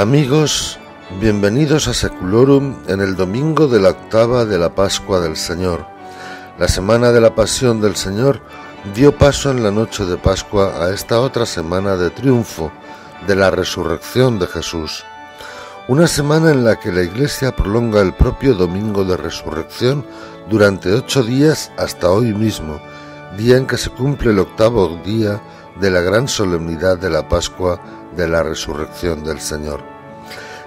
Amigos, bienvenidos a Seculorum en el domingo de la octava de la Pascua del Señor. La semana de la Pasión del Señor dio paso en la noche de Pascua a esta otra semana de triunfo, de la resurrección de Jesús. Una semana en la que la Iglesia prolonga el propio domingo de resurrección durante 8 días hasta hoy mismo, día en que se cumple el octavo día de la gran solemnidad de la Pascua de la resurrección del Señor.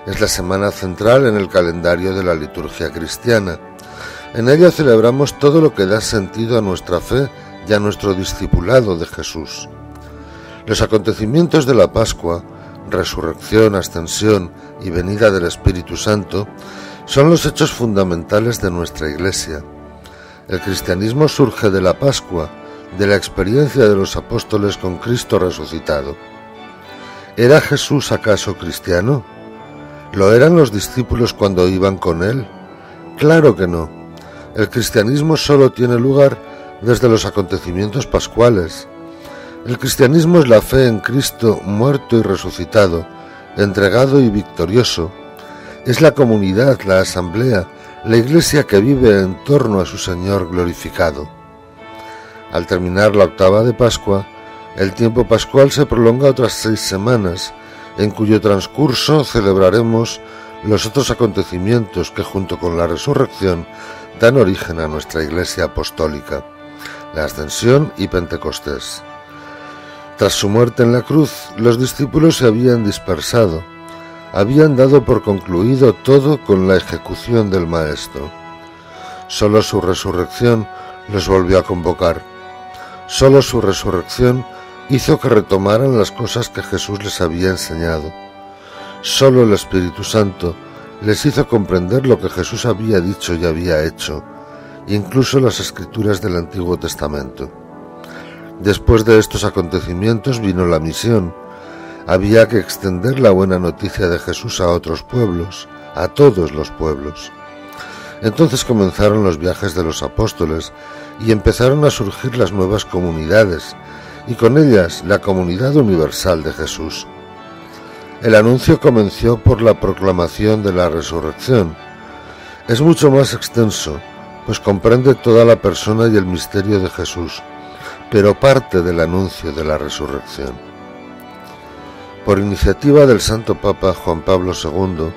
Es la semana central en el calendario de la liturgia cristiana. En ella celebramos todo lo que da sentido a nuestra fe y a nuestro discipulado de Jesús. Los acontecimientos de la Pascua, resurrección, ascensión y venida del Espíritu Santo, son los hechos fundamentales de nuestra Iglesia. El cristianismo surge de la Pascua, de la experiencia de los apóstoles con Cristo resucitado. ¿Era Jesús acaso cristiano? ¿Lo eran los discípulos cuando iban con él? Claro que no. El cristianismo solo tiene lugar desde los acontecimientos pascuales. El cristianismo es la fe en Cristo muerto y resucitado, entregado y victorioso. Es la comunidad, la asamblea, la Iglesia que vive en torno a su Señor glorificado. Al terminar la octava de Pascua, el tiempo pascual se prolonga otras 6 semanas, en cuyo transcurso celebraremos los otros acontecimientos que junto con la resurrección dan origen a nuestra Iglesia apostólica, la Ascensión y Pentecostés. Tras su muerte en la cruz, los discípulos se habían dispersado, habían dado por concluido todo con la ejecución del Maestro. Solo su resurrección los volvió a convocar. Solo su resurrección hizo que retomaran las cosas que Jesús les había enseñado. Solo el Espíritu Santo les hizo comprender lo que Jesús había dicho y había hecho, incluso las Escrituras del Antiguo Testamento. Después de estos acontecimientos vino la misión. Había que extender la buena noticia de Jesús a otros pueblos, a todos los pueblos. Entonces comenzaron los viajes de los apóstoles y empezaron a surgir las nuevas comunidades, y con ellas la comunidad universal de Jesús. El anuncio comenzó por la proclamación de la resurrección. Es mucho más extenso, pues comprende toda la persona y el misterio de Jesús, pero parte del anuncio de la resurrección. Por iniciativa del Santo Papa Juan Pablo II,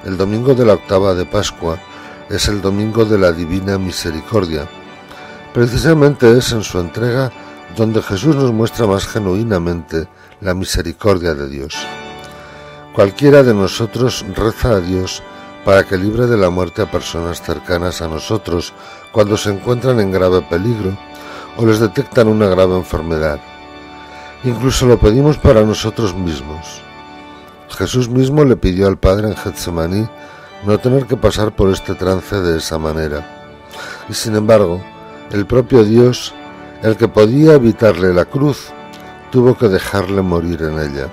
el domingo de la octava de Pascua es el domingo de la Divina Misericordia. Precisamente es en su entrega donde Jesús nos muestra más genuinamente la misericordia de Dios. Cualquiera de nosotros reza a Dios para que libre de la muerte a personas cercanas a nosotros cuando se encuentran en grave peligro o les detectan una grave enfermedad. Incluso lo pedimos para nosotros mismos. Jesús mismo le pidió al Padre en Getsemaní no tener que pasar por este trance de esa manera. Y sin embargo, el propio Dios, el que podía evitarle la cruz, tuvo que dejarle morir en ella.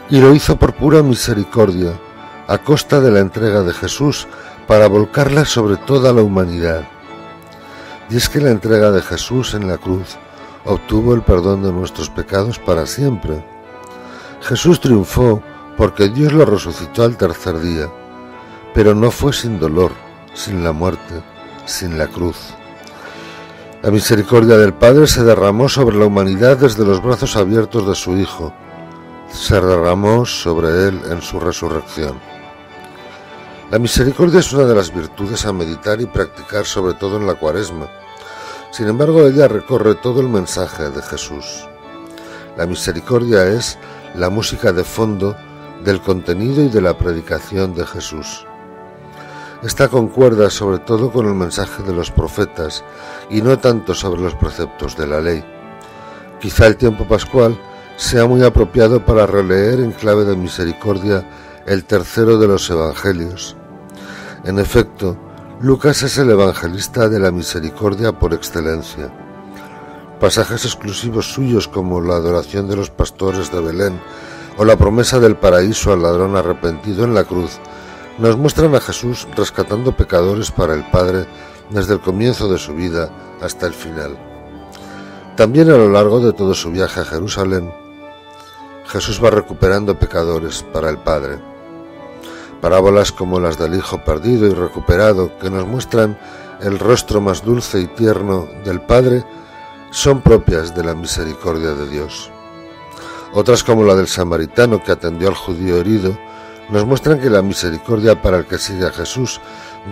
Y lo hizo por pura misericordia, a costa de la entrega de Jesús, para volcarla sobre toda la humanidad. Y es que la entrega de Jesús en la cruz obtuvo el perdón de nuestros pecados para siempre. Jesús triunfó porque Dios lo resucitó al tercer día, pero no fue sin dolor, sin la muerte, sin la cruz. La misericordia del Padre se derramó sobre la humanidad desde los brazos abiertos de su Hijo. Se derramó sobre él en su resurrección. La misericordia es una de las virtudes a meditar y practicar, sobre todo en la Cuaresma. Sin embargo, ella recorre todo el mensaje de Jesús. La misericordia es la música de fondo del contenido y de la predicación de Jesús. Esta concuerda sobre todo con el mensaje de los profetas y no tanto sobre los preceptos de la ley. Quizá el tiempo pascual sea muy apropiado para releer en clave de misericordia el tercero de los evangelios. En efecto, Lucas es el evangelista de la misericordia por excelencia. Pasajes exclusivos suyos como la adoración de los pastores de Belén o la promesa del paraíso al ladrón arrepentido en la cruz nos muestran a Jesús rescatando pecadores para el Padre desde el comienzo de su vida hasta el final. También a lo largo de todo su viaje a Jerusalén, Jesús va recuperando pecadores para el Padre. Parábolas como las del Hijo perdido y recuperado, que nos muestran el rostro más dulce y tierno del Padre, son propias de la misericordia de Dios. Otras, como la del samaritano que atendió al judío herido, nos muestran que la misericordia para el que sigue a Jesús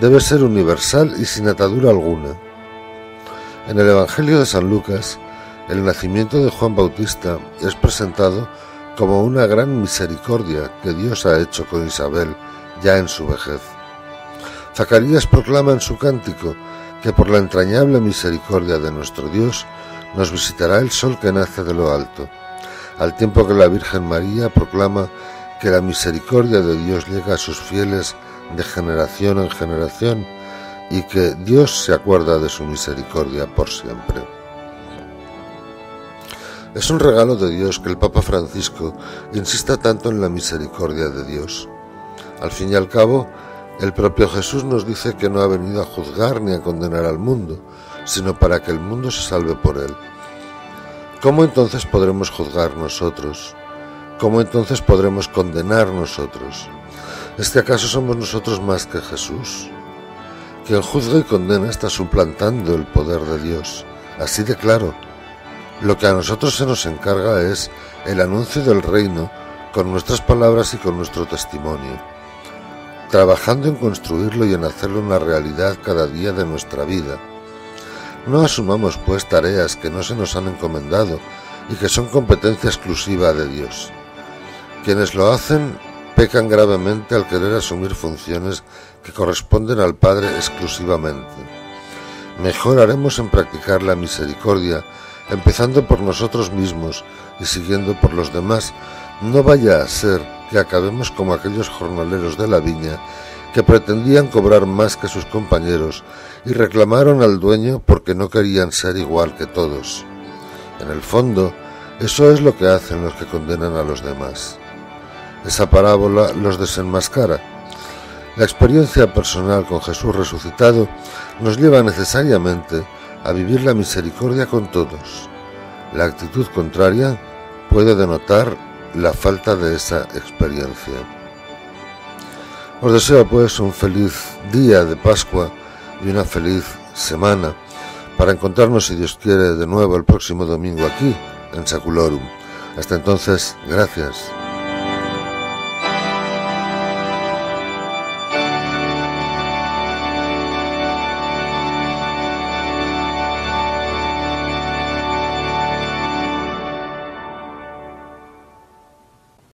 debe ser universal y sin atadura alguna. En el Evangelio de San Lucas, el nacimiento de Juan Bautista es presentado como una gran misericordia que Dios ha hecho con Isabel ya en su vejez. Zacarías proclama en su cántico que por la entrañable misericordia de nuestro Dios nos visitará el sol que nace de lo alto, al tiempo que la Virgen María proclama que la misericordia de Dios llega a sus fieles de generación en generación y que Dios se acuerda de su misericordia por siempre. Es un regalo de Dios que el Papa Francisco insista tanto en la misericordia de Dios. Al fin y al cabo, el propio Jesús nos dice que no ha venido a juzgar ni a condenar al mundo, sino para que el mundo se salve por él. ¿Cómo entonces podremos juzgar nosotros? ¿Cómo entonces podremos condenar nosotros? ¿Es que acaso somos nosotros más que Jesús? Quien juzga y condena está suplantando el poder de Dios, así de claro. Lo que a nosotros se nos encarga es el anuncio del reino con nuestras palabras y con nuestro testimonio, trabajando en construirlo y en hacerlo una realidad cada día de nuestra vida. No asumamos pues tareas que no se nos han encomendado y que son competencia exclusiva de Dios. Quienes lo hacen pecan gravemente al querer asumir funciones que corresponden al Padre exclusivamente. Mejor haremos en practicar la misericordia, empezando por nosotros mismos y siguiendo por los demás. No vaya a ser que acabemos como aquellos jornaleros de la viña que pretendían cobrar más que sus compañeros y reclamaron al dueño porque no querían ser igual que todos. En el fondo, eso es lo que hacen los que condenan a los demás. Esa parábola los desenmascara. La experiencia personal con Jesús resucitado nos lleva necesariamente a vivir la misericordia con todos. La actitud contraria puede denotar la falta de esa experiencia. Os deseo pues un feliz día de Pascua y una feliz semana, para encontrarnos, si Dios quiere, de nuevo el próximo domingo aquí en Saculorum. Hasta entonces, gracias.